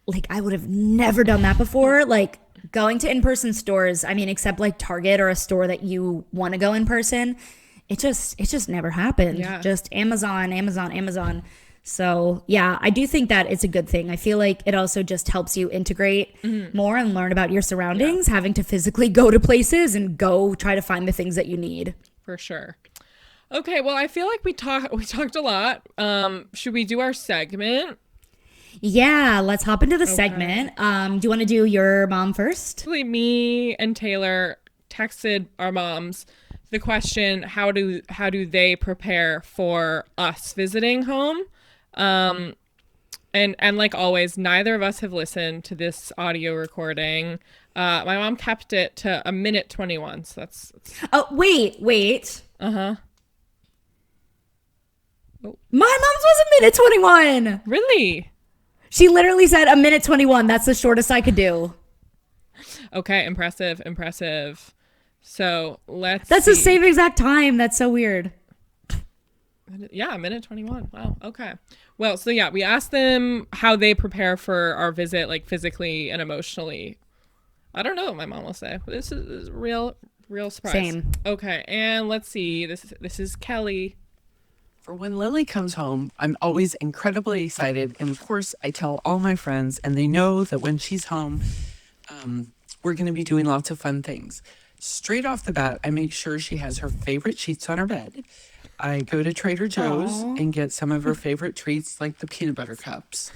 [SPEAKER 2] Like, I would have never done that before. Like, going to in-person stores, I mean, except like Target or a store that you want to go in person, it just never happened. Just Amazon. So yeah, I do think that it's a good thing. I feel like it also just helps you integrate more and learn about your surroundings, having to physically go to places and go try to find the things that you need. For sure.
[SPEAKER 1] Okay, well, I feel like we talked a lot. Should we do our segment?
[SPEAKER 2] Yeah, let's hop into the segment. Do you want to do your mom first?
[SPEAKER 1] Actually, me and Taylor texted our moms the question, how do they prepare for us visiting home? And like always, neither of us have listened to this audio recording. My mom kept it to a minute 21. So that's
[SPEAKER 2] Oh, wait.
[SPEAKER 1] uh-huh.
[SPEAKER 2] My mom's was a minute 21.
[SPEAKER 1] Really?
[SPEAKER 2] She literally said a minute 21. That's the shortest I could do.
[SPEAKER 1] Okay, impressive. So
[SPEAKER 2] That's
[SPEAKER 1] see.
[SPEAKER 2] the same exact time. That's so weird.
[SPEAKER 1] Yeah, a minute 21. Wow. Okay. Well, so yeah, we asked them how they prepare for our visit, like physically and emotionally. I don't know what my mom will say. This is real surprise.
[SPEAKER 2] Same.
[SPEAKER 1] Okay, and let's see. This is Kelly.
[SPEAKER 3] For when Lily comes home, I'm always incredibly excited. And of course, I tell all my friends, and they know that when she's home, we're going to be doing lots of fun things. Straight off the bat, I make sure she has her favorite sheets on her bed. I go to Trader Joe's and get some of her favorite treats, like the peanut butter cups.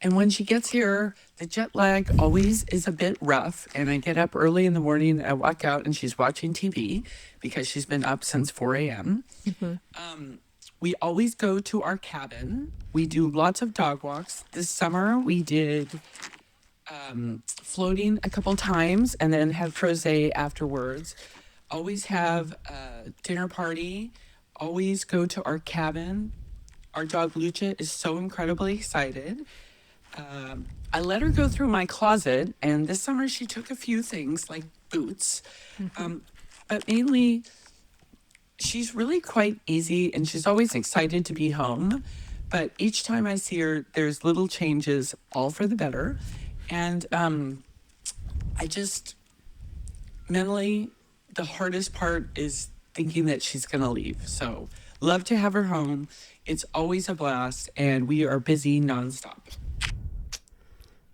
[SPEAKER 3] And when she gets here, the jet lag always is a bit rough. And I get up early in the morning, I walk out, and she's watching TV because she's been up since 4 a.m. We always go to our cabin. We do lots of dog walks. This summer, we did floating a couple times and then had frosé afterwards. Always have a dinner party. Always go to our cabin. Our dog Lucha is so incredibly excited. I let her go through my closet, and this summer she took a few things like boots. But mainly, she's really quite easy, and she's always excited to be home. But each time I see her, there's little changes, all for the better. And I just, mentally, the hardest part is thinking that she's going to leave. So, love to have her home. It's always a blast, and we are busy nonstop.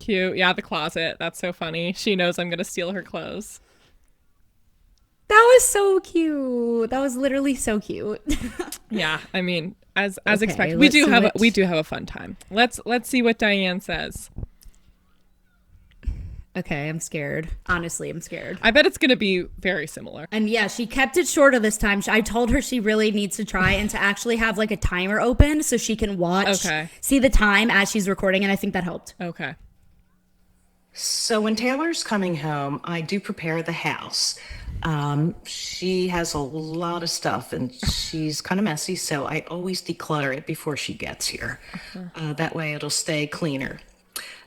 [SPEAKER 1] Cute. Yeah, the closet. That's so funny. She knows I'm gonna steal her clothes.
[SPEAKER 2] That was so cute. That was literally so cute.
[SPEAKER 1] Yeah, I mean, as
[SPEAKER 2] Okay,
[SPEAKER 1] expected,
[SPEAKER 2] let's
[SPEAKER 1] we
[SPEAKER 2] switch.
[SPEAKER 1] do have a fun time. Let's see what Diane says.
[SPEAKER 2] Okay, I'm scared. Honestly, I'm scared.
[SPEAKER 1] I bet it's gonna be very similar.
[SPEAKER 2] And yeah, she kept it shorter this time. I told her she really needs to try and to actually have like a timer open so she can watch,
[SPEAKER 1] Okay.
[SPEAKER 2] see the time as she's recording. And I think that helped.
[SPEAKER 1] Okay.
[SPEAKER 4] So when Taylor's coming home, I do prepare the house. She has a lot of stuff and she's kind of messy, so I always declutter it before she gets here. That way it'll stay cleaner.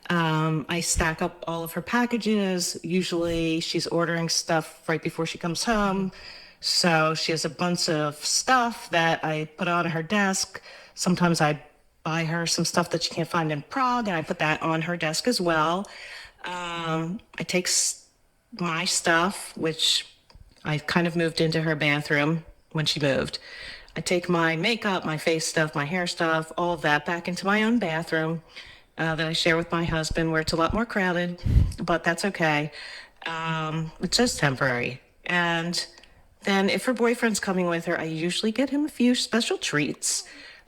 [SPEAKER 4] I stack up all of her packages. Usually she's ordering stuff right before she comes home. So she has a bunch of stuff that I put on her desk. Sometimes I buy her some stuff that she can't find in Prague, and I put that on her desk as well. I take my stuff, which I kind of moved into her bathroom when she moved. I take my makeup, my face stuff, my hair stuff, all of that back into my own bathroom that I share with my husband, where it's a lot more crowded, but that's okay. It's just temporary. And then if her boyfriend's coming with her, I usually get him a few special treats.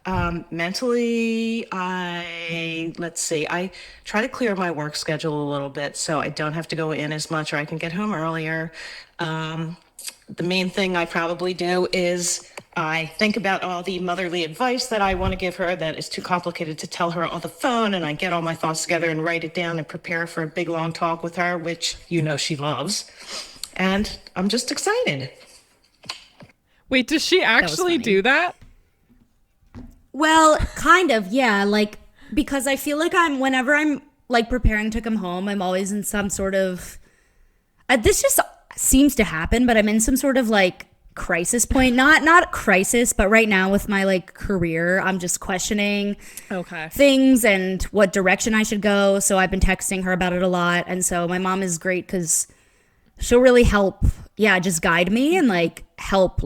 [SPEAKER 4] Mentally, let's see, I try to clear my work schedule a little bit so I don't have to go in as much, or I can get home earlier. The main thing I probably do is I think about all the motherly advice that I want to give her that is too complicated to tell her on the phone, and I get all my thoughts together and write it down and prepare for a big long talk with her, which she loves. And I'm just excited.
[SPEAKER 1] Wait, does she actually
[SPEAKER 2] funny.
[SPEAKER 1] do that?
[SPEAKER 2] Well, kind of, yeah. Like, because I feel like whenever I'm like preparing to come home, I'm always in some sort of, this just seems to happen, but I'm in some sort of like crisis point. Not crisis, but right now with my like career, I'm just questioning
[SPEAKER 1] Okay.
[SPEAKER 2] things and what direction I should go. So I've been texting her about it a lot. And so my mom is great because she'll really help, just guide me and like help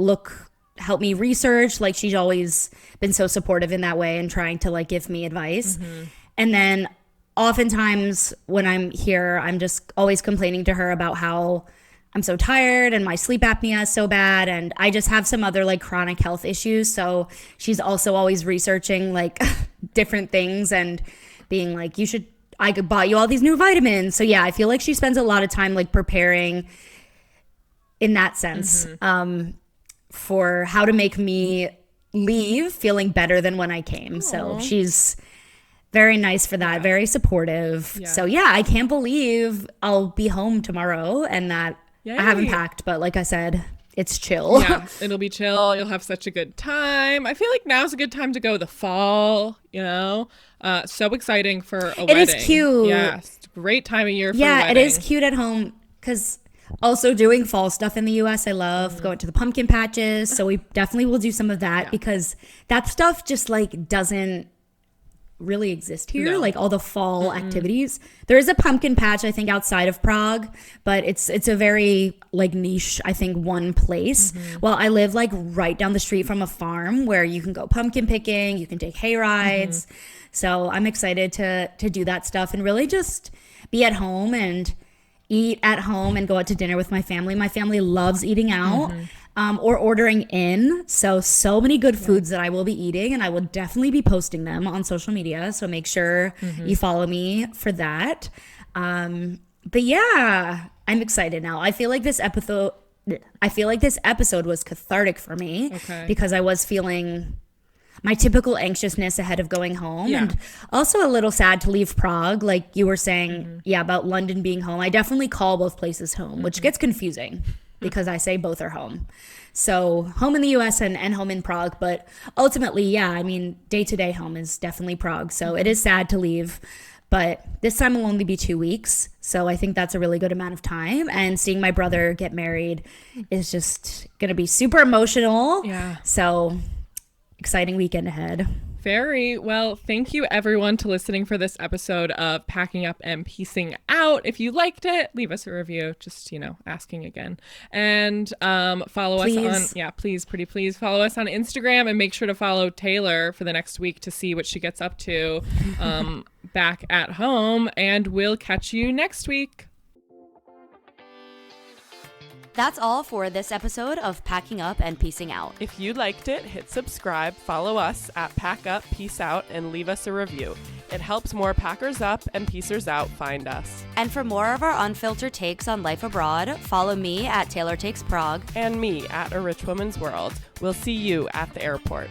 [SPEAKER 2] me research. Like, she's always been so supportive in that way and trying to like give me advice. And then oftentimes when I'm here, I'm just always complaining to her about how I'm so tired and my sleep apnea is so bad, and I just have some other like chronic health issues. So she's also always researching like different things and being like, I could buy you all these new vitamins. So yeah, I feel like she spends a lot of time like preparing in that sense, for how to make me leave feeling better than when I came. So she's very nice for that, very supportive. So yeah, I can't believe I'll be home tomorrow and that I haven't packed, but like I said, it's chill.
[SPEAKER 1] Yeah, it'll be chill. You'll have such a good time. I feel like now's a good time to go. The fall, you know, so exciting for a wedding.
[SPEAKER 2] It is cute.
[SPEAKER 1] Yes, great time of year for a
[SPEAKER 2] Yeah,
[SPEAKER 1] wedding.
[SPEAKER 2] it is cute at home because also doing fall stuff in the US, I love going to the pumpkin patches. So we definitely will do some of that because that stuff just like doesn't really exist here, like all the fall activities. There is a pumpkin patch, I think, outside of Prague, but it's a very like niche, I think, one place. Well, I live like right down the street from a farm where you can go pumpkin picking, you can take hay rides. So I'm excited to do that stuff and really just be at home and eat at home and go out to dinner with my family. My family loves eating out. Or ordering in. So many good foods that I will be eating, and I will definitely be posting them on social media. So make sure you follow me for that. But yeah, I'm excited now. I feel like this episode was cathartic for me because I was feeling my typical anxiousness ahead of going home and also a little sad to leave Prague. Like you were saying, about London being home. I definitely call both places home, which gets confusing because I say both are home. So home in the US and home in Prague. But ultimately, yeah, I mean, day-to-day home is definitely Prague. So it is sad to leave. But this time will only be 2 weeks. So I think that's a really good amount of time. And seeing my brother get married is just going to be super emotional.
[SPEAKER 1] Yeah.
[SPEAKER 2] So exciting weekend ahead.
[SPEAKER 1] Very well. Thank you, everyone, to listening for this episode of Packing Up and Piecing Out. If you liked it, leave us a review. Just, asking again. And follow us on, please follow us on Instagram and make sure to follow Taylor for the next week to see what she gets up to back at home. And we'll catch you next week.
[SPEAKER 5] That's all for this episode of Packing Up and Piecing Out.
[SPEAKER 1] If you liked it, hit subscribe, follow us at Pack Up, Peace Out, and leave us a review. It helps more packers up and piecers out find us.
[SPEAKER 5] And for more of our unfiltered takes on life abroad, follow me at Taylor Takes Prague.
[SPEAKER 1] And me at A Rich Woman's World. We'll see you at the airport.